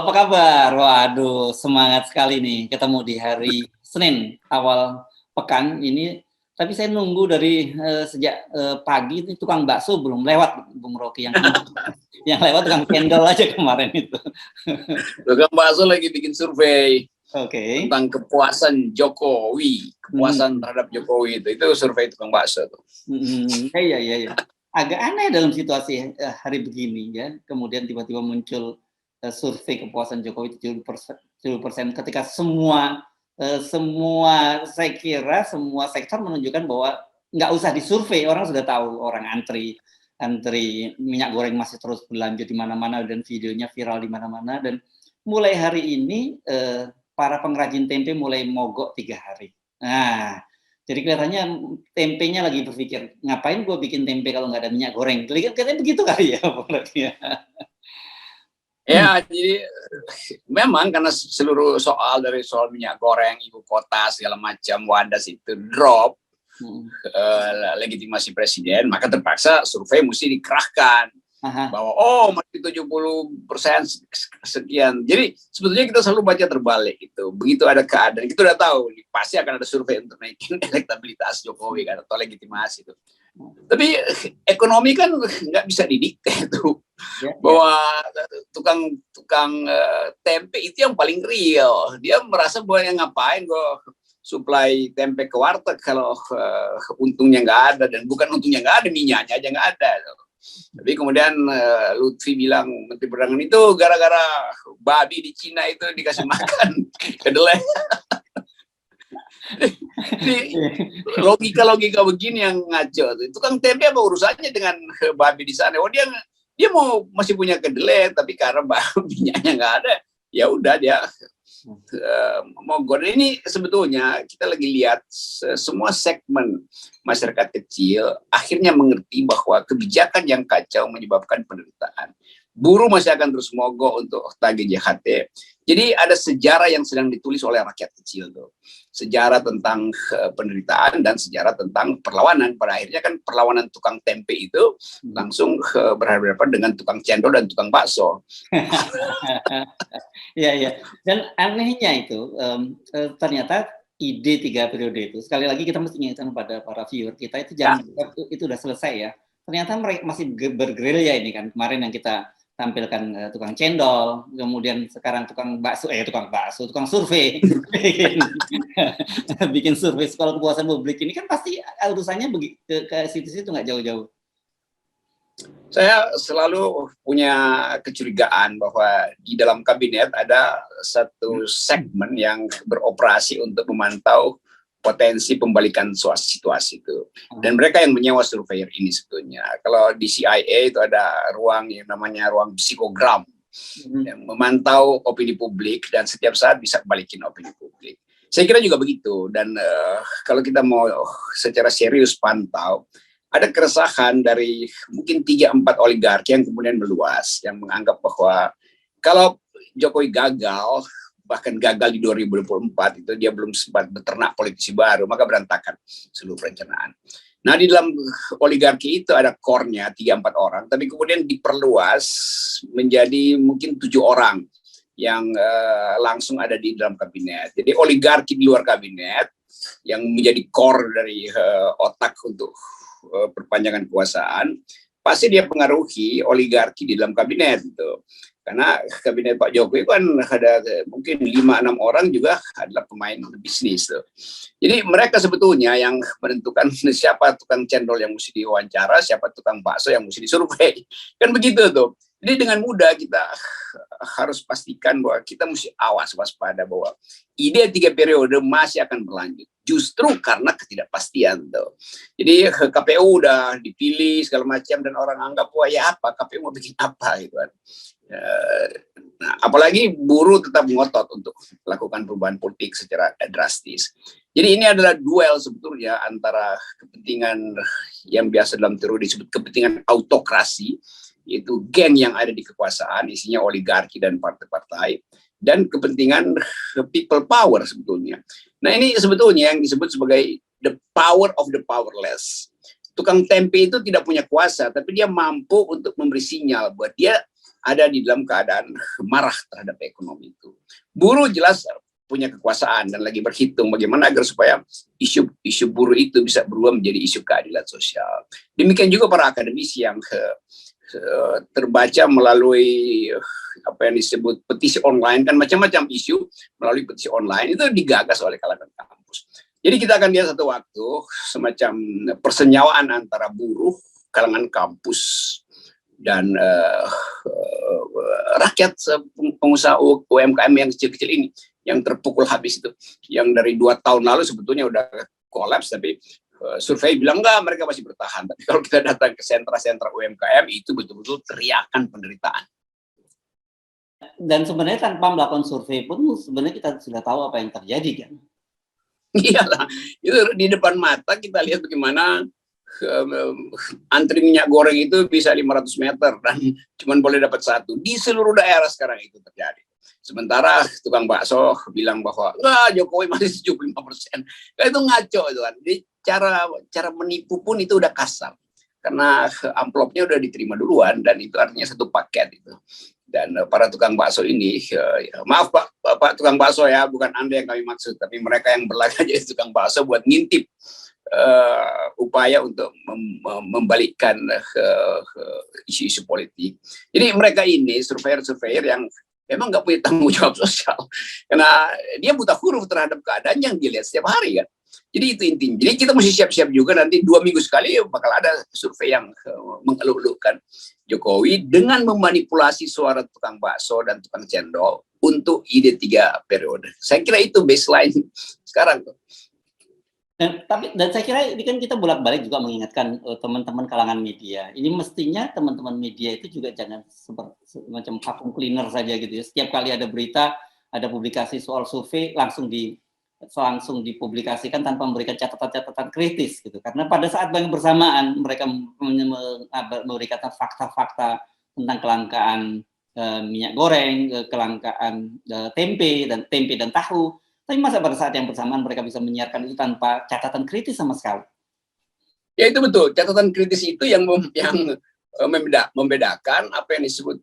apa kabar? Waduh, semangat sekali nih ketemu di hari Senin awal pekan ini. Tapi saya nunggu dari sejak pagi itu tukang bakso belum lewat, Bung Rocky. Yang lewat tukang cendol aja kemarin itu. Tukang bakso lagi bikin survei tentang kepuasan Jokowi, kepuasan terhadap Jokowi itu survei tukang bakso tuh. Iya. Agak aneh dalam situasi hari begini ya. Kemudian tiba-tiba muncul survei kepuasan Jokowi 70% ketika semua saya kira semua sektor menunjukkan bahwa nggak usah disurvei, orang sudah tahu, orang antri minyak goreng masih terus berlanjut di mana-mana dan videonya viral di mana-mana, dan mulai hari ini para pengrajin tempe mulai mogok 3 hari. Nah, jadi kelihatannya tempenya lagi berpikir, ngapain gue bikin tempe kalau nggak ada minyak goreng? Kelihatannya begitu kali ya, Ya, jadi memang karena seluruh soal minyak goreng, ibu kota, segala macam, wadas itu drop legitimasi presiden, maka terpaksa survei mesti dikerahkan. Bahwa masih 70% sekian. Jadi sebetulnya kita selalu baca terbalik itu. Begitu ada keadaan, kita udah tahu pasti akan ada survei untuk naikin elektabilitas Jokowi kan, atau legitimasi itu. Tapi ekonomi kan nggak bisa didikte tuh. Bahwa tukang tempe itu yang paling real. Dia merasa bahwa yang ngapain kok supply tempe ke warteg kalau untungnya nggak ada, dan bukan untungnya nggak ada, minyaknya aja nggak ada. Tapi kemudian Lutfi bilang, Menteri Perdagangan, itu gara-gara babi di Cina itu dikasih makan kedelai. Logika begini yang ngaco. Tukang tempe apa urusannya dengan babi di sana? Oh, dia masih punya kedelai, tapi karena minyaknya nggak ada, ya udah dia mogok. Ini sebetulnya kita lagi lihat semua segmen masyarakat kecil akhirnya mengerti bahwa kebijakan yang kacau menyebabkan penderitaan. Buruh masih akan terus mogok untuk tagih JHT. Jadi ada sejarah yang sedang ditulis oleh rakyat kecil tuh. Sejarah tentang penderitaan dan sejarah tentang perlawanan. Pada akhirnya kan perlawanan tukang tempe itu langsung berhadapan dengan tukang cendol dan tukang bakso. Iya. Dan anehnya itu ternyata ide 3 periode itu, sekali lagi kita mesti ingatkan pada para viewer kita, itu jangan itu udah selesai ya. Ternyata mereka masih bergerilya ini kan. Kemarin yang kita tampilkan tukang cendol, kemudian sekarang tukang tukang survei bikin survei soal kepuasan publik ini kan pasti urusannya ke situ-situ nggak jauh-jauh. Saya selalu punya kecurigaan bahwa di dalam kabinet ada satu segmen yang beroperasi untuk memantau potensi pembalikan situasi itu. Dan mereka yang menyewa surveyor ini sebetulnya. Kalau di CIA itu ada ruang yang namanya ruang psikogram, yang memantau opini publik dan setiap saat bisa balikin opini publik. Saya kira juga begitu. Dan kalau kita mau secara serius pantau, ada keresahan dari mungkin 3-4 oligarki yang kemudian meluas, yang menganggap bahwa kalau Jokowi gagal, bahkan gagal di 2024, itu dia belum sempat beternak politisi baru, maka berantakan seluruh perencanaan. Nah, di dalam oligarki itu ada core-nya 3-4 orang, tapi kemudian diperluas menjadi mungkin 7 orang yang langsung ada di dalam kabinet. Jadi oligarki di luar kabinet yang menjadi core dari otak untuk perpanjangan kekuasaan, pasti dia pengaruhi oligarki di dalam kabinet gitu. Karena kabinet Pak Jokowi kan ada mungkin 5-6 orang juga adalah pemain bisnis tuh. Jadi mereka sebetulnya yang menentukan siapa tukang cendol yang mesti diwawancara, siapa tukang bakso yang mesti disurvei. Kan begitu tuh. Jadi dengan mudah kita harus pastikan bahwa kita mesti waspada bahwa ide 3 periode masih akan berlanjut. Justru karena ketidakpastian tuh. Jadi KPU udah dipilih segala macam dan orang anggap wah ya apa KPU mau bikin apa gitu kan. Nah, apalagi buruh tetap ngotot untuk melakukan perubahan politik secara drastis. Jadi ini adalah duel sebetulnya antara kepentingan yang biasa dalam teori disebut kepentingan autokrasi, yaitu geng yang ada di kekuasaan, isinya oligarki dan partai-partai, dan kepentingan people power sebetulnya. Nah, ini sebetulnya yang disebut sebagai the power of the powerless. Tukang tempe itu tidak punya kuasa, tapi dia mampu untuk memberi sinyal buat dia ada di dalam keadaan marah terhadap ekonomi itu. Buruh jelas punya kekuasaan dan lagi berhitung bagaimana agar supaya isu buruh itu bisa berubah menjadi isu keadilan sosial. Demikian juga para akademisi yang terbaca melalui apa yang disebut petisi online, kan macam-macam isu melalui petisi online itu digagas oleh kalangan kampus. Jadi kita akan lihat satu waktu semacam persenyawaan antara buruh, kalangan kampus, dan rakyat pengusaha UMKM yang kecil-kecil ini yang terpukul habis itu, yang dari 2 tahun lalu sebetulnya udah kolaps, tapi survei bilang enggak, mereka masih bertahan. Tapi kalau kita datang ke sentra-sentra UMKM itu betul-betul teriakan penderitaan. Dan sebenarnya tanpa melakukan survei pun sebenarnya kita sudah tahu apa yang terjadi kan. Iyalah, itu di depan mata kita lihat bagaimana antri minyak goreng itu bisa 500 meter dan cuma boleh dapat 1. Di seluruh daerah sekarang itu terjadi. Sementara tukang bakso bilang bahwa enggak, Jokowi masih 75%. Itu ngaco itu kan. Jadi cara menipu pun itu udah kasar. Karena amplopnya udah diterima duluan dan itu artinya satu paket itu. Dan para tukang bakso ini, maaf Pak tukang bakso ya, bukan Anda yang kami maksud, tapi mereka yang berlagak jadi tukang bakso buat ngintip upaya untuk membalikkan isu-isu politik. Jadi mereka ini surveyor-surveyor yang memang nggak punya tanggung jawab sosial, karena dia buta huruf terhadap keadaan yang dilihat setiap hari kan. Jadi itu intinya. Jadi kita mesti siap-siap juga, nanti 2 minggu sekali bakal ada survei yang mengeluh-elukan Jokowi dengan memanipulasi suara tukang bakso dan tukang cendol untuk ide 3 periode. Saya kira itu baseline sekarang tuh. Dan saya kira ini kan kita bolak-balik juga mengingatkan teman-teman kalangan media. Ini mestinya teman-teman media itu juga jangan seperti macam vacuum cleaner saja gitu ya. Setiap kali ada berita, ada publikasi soal survei langsung dipublikasikan tanpa memberikan catatan-catatan kritis gitu. Karena pada saat yang bersamaan mereka memberikan fakta-fakta tentang kelangkaan minyak goreng, kelangkaan tempe dan tahu. Tapi masa pada saat yang bersamaan mereka bisa menyiarkan itu tanpa catatan kritis sama sekali? Ya itu betul, catatan kritis itu yang membedakan apa yang disebut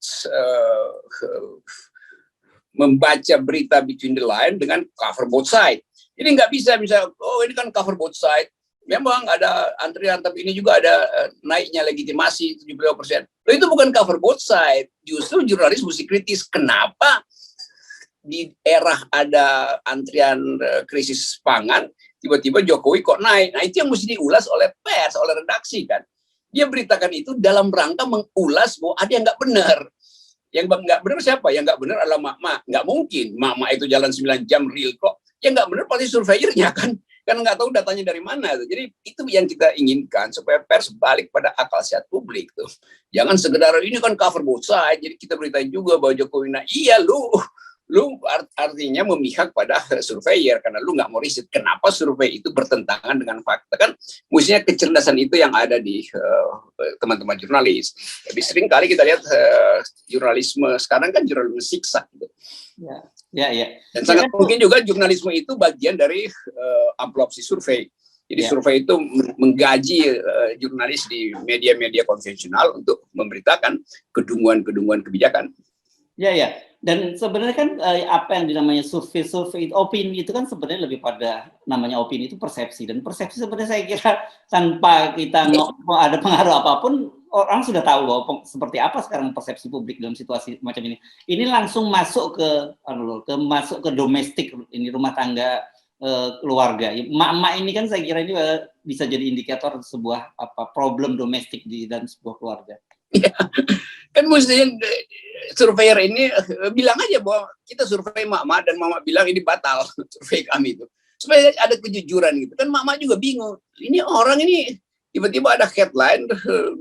membaca berita between the line dengan cover both side. Jadi nggak bisa oh ini kan cover both side, memang ada antrian tapi ini juga ada naiknya legitimasi 70%. Loh, itu bukan cover both side, justru jurnalis mesti kritis. Kenapa di era ada antrian krisis pangan, tiba-tiba Jokowi kok naik? Nah itu yang mesti diulas oleh pers, oleh redaksi kan. Dia beritakan itu dalam rangka mengulas bahwa ada yang nggak benar. Yang nggak benar siapa? Yang nggak benar adalah mak-mak. Nggak mungkin mak-mak itu jalan 9 jam real kok. Yang nggak benar pasti surveyornya kan. Kan nggak tahu datanya dari mana. Jadi itu yang kita inginkan supaya pers balik pada akal sehat publik tuh. Jangan sekedar ini kan cover both side. Jadi kita beritain juga bahwa Jokowi nah iya lu artinya memihak pada surveyor karena lu nggak mau riset kenapa survei itu bertentangan dengan fakta kan. Mestinya kecerdasan itu yang ada di teman-teman jurnalis. Tapi sering kali kita lihat jurnalisme sekarang kan jurnalisme siksa gitu. Ya. Dan sangat mungkin juga jurnalisme itu bagian dari amplop si survei. Jadi survei itu menggaji jurnalis di media-media konvensional untuk memberitakan kedunguan-kedunguan kebijakan. Ya. Dan sebenarnya kan apa yang dinamanya survei opini itu kan sebenarnya lebih pada namanya opini itu persepsi, dan persepsi sebenarnya saya kira tanpa kita ada pengaruh apapun orang sudah tahu bahwa seperti apa sekarang persepsi publik dalam situasi macam ini. Ini langsung masuk ke domestik ini, rumah tangga, keluarga. Emak-emak ini kan saya kira ini bisa jadi indikator sebuah problem domestik di dalam sebuah keluarga. Ya, kan mestinya surveyor ini bilang aja bahwa kita survei mak-mak dan mama bilang ini batal survei kami itu, supaya ada kejujuran gitu kan. Mak-mak juga bingung, ini orang ini tiba-tiba ada headline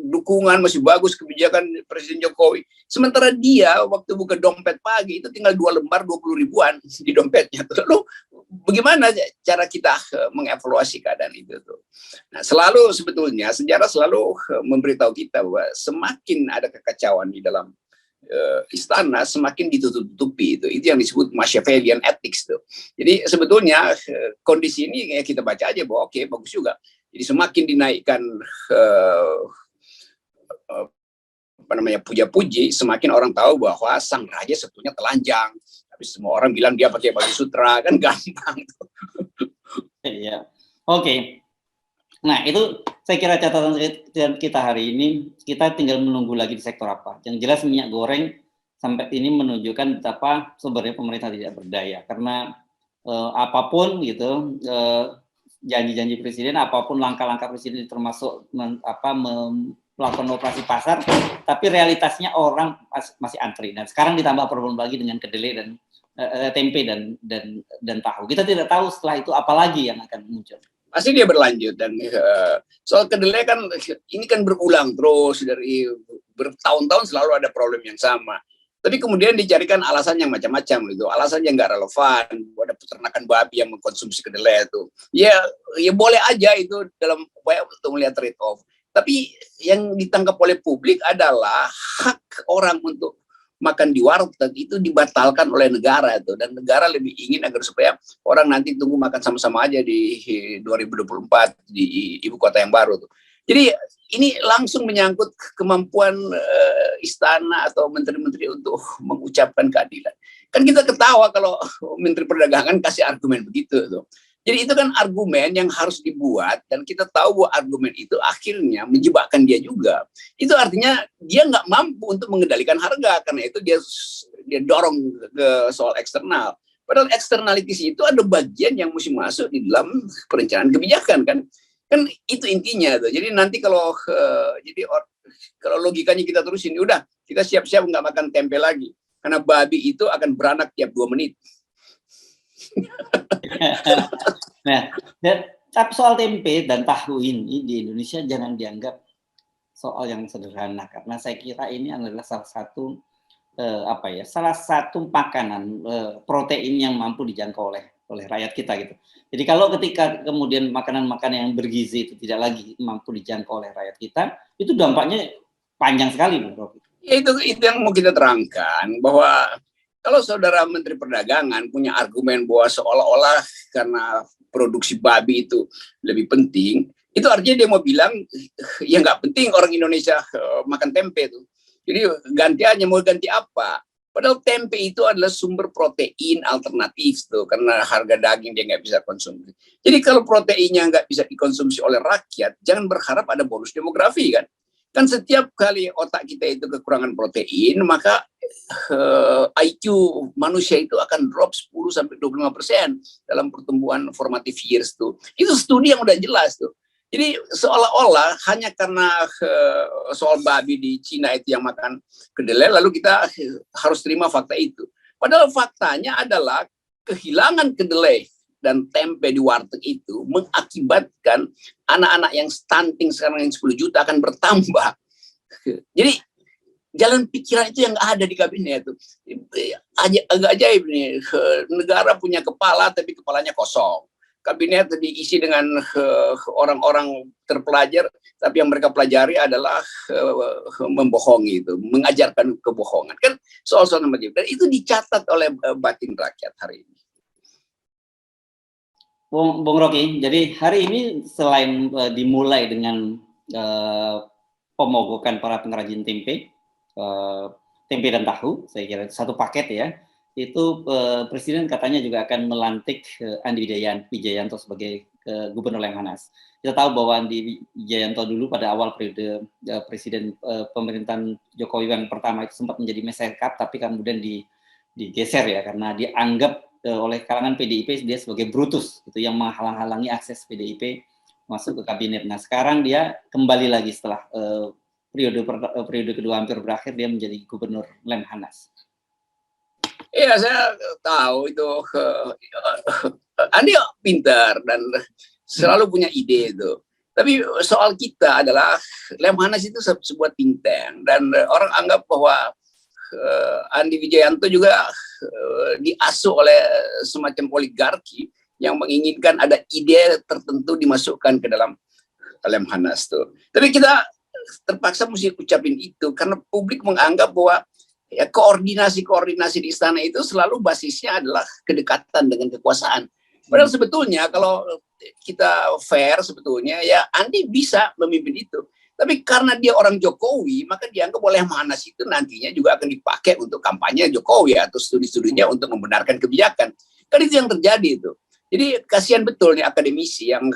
dukungan masih bagus kebijakan Presiden Jokowi, sementara dia waktu buka dompet pagi itu tinggal 2 lembar 20 ribuan di dompetnya. Lalu bagaimana cara kita mengevaluasi keadaan itu tuh? Nah, selalu sebetulnya sejarah selalu memberitahu kita bahwa semakin ada kekacauan di dalam istana, semakin ditutup-tutupi. Itu yang disebut Machiavellian ethics tuh. Jadi sebetulnya kondisi ini ya kita baca aja bahwa oke, bagus juga. Jadi semakin dinaikkan puja-puji, semakin orang tahu bahwa sang raja sebetulnya telanjang. Tapi semua orang bilang dia pakai baju sutra, kan gampang. Iya. Oke. Nah, itu saya kira catatan kita hari ini, kita tinggal menunggu lagi di sektor apa. Yang jelas minyak goreng sampai ini menunjukkan betapa sebenarnya pemerintah tidak berdaya, karena apapun gitu, janji-janji presiden, apapun langkah-langkah presiden termasuk melakukan operasi pasar, tapi realitasnya orang masih antri. Dan sekarang ditambah problem lagi dengan kedelai dan tempe dan tahu. Kita tidak tahu setelah itu apa lagi yang akan muncul. Pasti dia berlanjut, dan soal kedelai kan ini kan berulang terus dari bertahun-tahun, selalu ada problem yang sama. Tapi kemudian dicarikan alasan yang macam-macam gitu, alasan yang nggak relevan. Ada peternakan babi yang mengkonsumsi kedelai itu. Ya boleh aja itu dalam upaya untuk melihat trade off. Tapi yang ditangkap oleh publik adalah hak orang untuk makan di warteg itu dibatalkan oleh negara itu, dan negara lebih ingin agar supaya orang nanti tunggu makan sama-sama aja di 2024 di ibu kota yang baru tuh. Jadi ini langsung menyangkut kemampuan istana atau menteri-menteri untuk mengucapkan keadilan. Kan kita ketawa kalau Menteri Perdagangan kasih argumen begitu tuh. Jadi itu kan argumen yang harus dibuat, dan kita tahu bahwa argumen itu akhirnya menjebakkan dia juga. Itu artinya dia nggak mampu untuk mengendalikan harga, karena itu dia dorong ke soal eksternal. Padahal externalities itu ada bagian yang mesti masuk di dalam perencanaan kebijakan kan. Kan itu intinya tuh. Jadi nanti kalau logikanya kita terusin, udah kita siap-siap nggak makan tempe lagi, karena babi itu akan beranak tiap 2 menit. Nah, tapi soal tempe dan tahu ini di Indonesia jangan dianggap soal yang sederhana, karena saya kira ini adalah salah satu salah satu makanan protein yang mampu dijangkau oleh rakyat kita gitu. Jadi kalau ketika kemudian makanan-makanan yang bergizi itu tidak lagi mampu dijangkau oleh rakyat kita, itu dampaknya panjang sekali, Bung Rocky. Ya itu yang mau kita terangkan, bahwa kalau saudara Menteri Perdagangan punya argumen bahwa seolah-olah karena produksi babi itu lebih penting, itu artinya dia mau bilang ya nggak penting orang Indonesia makan tempe itu. Jadi gantiannya mau ganti apa? Padahal tempe itu adalah sumber protein alternatif tuh, karena harga daging dia nggak bisa konsumsi. Jadi kalau proteinnya nggak bisa dikonsumsi oleh rakyat, jangan berharap ada bonus demografi kan. Kan setiap kali otak kita itu kekurangan protein, maka IQ manusia itu akan drop 10-25% dalam pertumbuhan formative years tuh. Itu studi yang udah jelas tuh. Jadi seolah-olah hanya karena soal babi di Cina itu yang makan kedelai, lalu kita harus terima fakta itu. Padahal faktanya adalah kehilangan kedelai dan tempe di warteg itu mengakibatkan anak-anak yang stunting sekarang yang 10 juta akan bertambah. Jadi jalan pikiran itu yang ada di kabinet itu. Agak ajaib nih, negara punya kepala tapi kepalanya kosong. Kabinet diisi dengan orang-orang terpelajar, tapi yang mereka pelajari adalah membohongi itu, mengajarkan kebohongan. Kan soal-soal macam itu. Dan itu dicatat oleh batin rakyat hari ini. Bung Rocky, jadi hari ini selain dimulai dengan pemogokan para pengrajin tempe dan tahu, saya kira satu paket ya, itu Presiden katanya juga akan melantik Andi Wijayanto sebagai Gubernur Lemhanas. Kita tahu bahwa Andi Wijayanto dulu pada awal periode Presiden pemerintahan Jokowi yang pertama itu sempat menjadi Mensekap, tapi kemudian digeser ya, karena dianggap oleh kalangan PDIP dia sebagai brutus gitu, yang menghalang-halangi akses PDIP masuk ke kabinet. Nah sekarang dia kembali lagi setelah periode kedua hampir berakhir, dia menjadi Gubernur Lemhanas. Iya, saya tahu itu Andi pintar dan selalu punya ide itu. Tapi soal kita adalah Lemhanas itu sebuah think tank, dan orang anggap bahwa Andi Wijayanto juga diasuh oleh semacam oligarki yang menginginkan ada ide tertentu dimasukkan ke dalam Lemhanas tuh. Tapi kita terpaksa mesti ucapin itu karena publik menganggap bahwa ya koordinasi di istana itu selalu basisnya adalah kedekatan dengan kekuasaan. Padahal sebetulnya kalau kita fair sebetulnya ya Andi bisa memimpin itu. Tapi karena dia orang Jokowi, maka dianggap oleh Lemhanas itu nantinya juga akan dipakai untuk kampanye Jokowi atau studi-studinya untuk membenarkan kebijakan. Kan itu yang terjadi itu. Jadi kasihan betul nih akademisi yang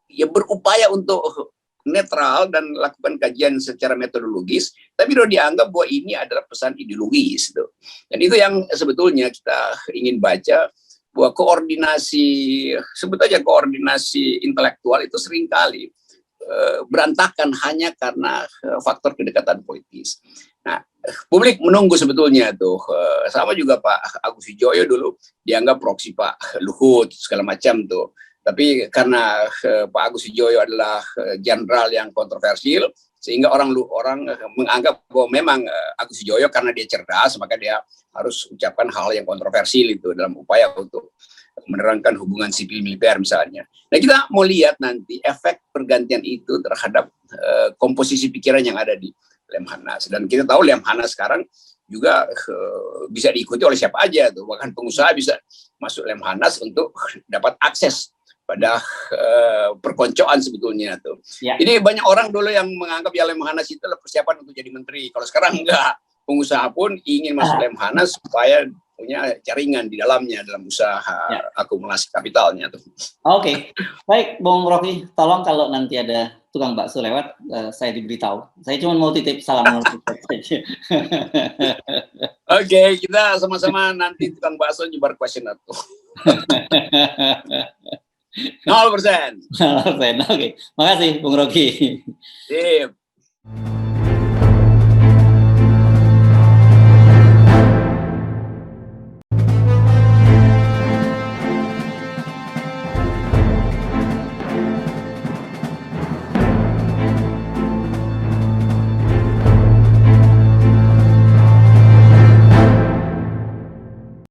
ya berupaya untuk netral dan lakukan kajian secara metodologis, tapi udah dianggap bahwa ini adalah pesan ideologis. Gitu. Dan itu yang sebetulnya kita ingin baca, bahwa koordinasi, sebut aja koordinasi intelektual itu seringkali berantakan hanya karena faktor kedekatan politis. Nah, publik menunggu sebetulnya tuh, sama juga Pak Agus Widjoyo dulu dianggap proksi Pak Luhut segala macam tuh. Tapi karena Pak Agus Widjoyo adalah jenderal yang kontroversial, sehingga orang menganggap bahwa memang Agus Widjoyo karena dia cerdas, maka dia harus ucapkan hal yang kontroversial itu dalam upaya untuk menerangkan hubungan sipil militer misalnya. Nah, kita mau lihat nanti efek pergantian itu terhadap komposisi pikiran yang ada di Lemhanas. Dan kita tahu Lemhanas sekarang juga bisa diikuti oleh siapa aja tuh, bahkan pengusaha bisa masuk Lemhanas untuk dapat akses pada perkoncoan sebetulnya tuh. Ya. Ini banyak orang dulu yang menganggap ya Lemhanas itu adalah persiapan untuk jadi menteri. Kalau sekarang enggak, pengusaha pun ingin masuk Lemhanas supaya punya jaringan di dalamnya dalam usaha akumulasi kapitalnya tuh. Oke. Baik, Bung Rocky, tolong kalau nanti ada tukang bakso lewat, saya diberitahu. Saya cuma mau titip salam saja. Oke, kita sama-sama nanti tukang bakso nyebar kuesioner tuh. 0%. 0%. Oke. Makasih, Bung Rocky. Sip.